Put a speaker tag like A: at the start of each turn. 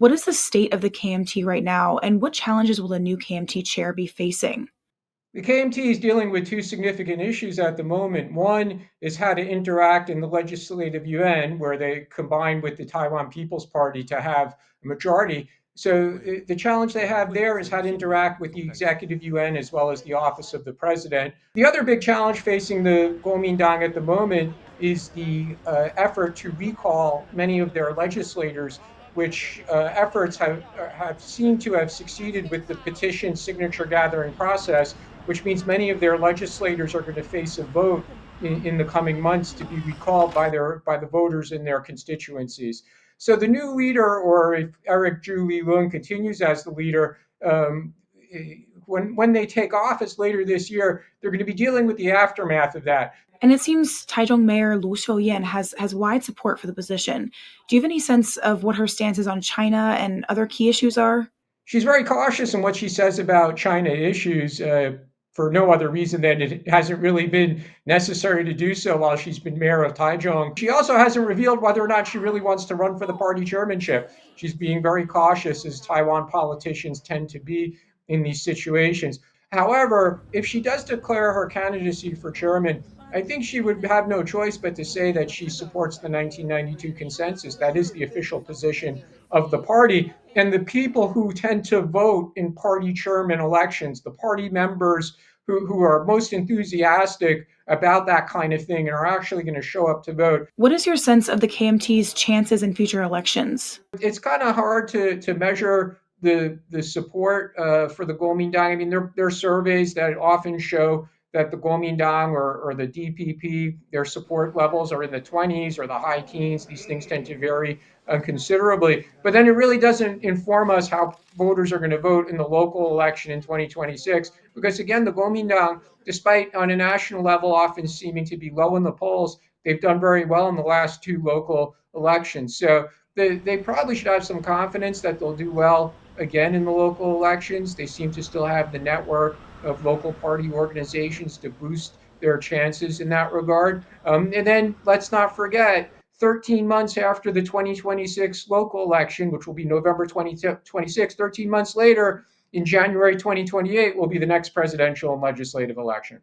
A: What is the state of the KMT right now, and what challenges will the new KMT chair be facing?
B: The KMT is dealing with two significant issues at the moment. One is how to interact in the legislative yuan, where they combine with the Taiwan People's Party to have a majority. So the challenge they have there is how to interact with the executive yuan as well as the office of the president. The other big challenge facing the Kuomintang at the moment is the effort to recall many of their legislators, which efforts have seemed to have succeeded with the petition signature gathering process, which means many of their legislators are going to face a vote in the coming months to be recalled by the voters in their constituencies. So the new leader, or if Eric Ju Lee Lung continues as the leader, when they take office later this year, they're going to be dealing with the aftermath of that.
A: And it seems Taichung Mayor Lu Xiuyan has wide support for the position. Do you have any sense of what her stances on China and other key issues are?
B: She's very cautious in what she says about China issues, for no other reason than it hasn't really been necessary to do so while she's been mayor of Taichung. She also hasn't revealed whether or not she really wants to run for the party chairmanship. She's being very cautious, as Taiwan politicians tend to be in these situations. However, if she does declare her candidacy for chairman, I think she would have no choice but to say that she supports the 1992 consensus. That is the official position of the party. And the people who tend to vote in party chairman elections, the party members who are most enthusiastic about that kind of thing and are actually going to show up to vote.
A: What is your sense of the KMT's chances in future elections?
B: It's kind of hard to measure the support for the Kuomintang. I mean, there are surveys that often show that the Kuomintang or the DPP, their support levels are in the 20s or the high teens. These things tend to vary considerably. But then it really doesn't inform us how voters are going to vote in the local election in 2026. Because again, the Kuomintang, despite on a national level often seeming to be low in the polls, they've done very well in the last two local elections. So they probably should have some confidence that they'll do well again in the local elections. They seem to still have the network of local party organizations to boost their chances in that regard. And then let's not forget, 13 months after the 2026 local election, which will be November 2026, 13 months later, in January 2028, will be the next presidential and legislative election.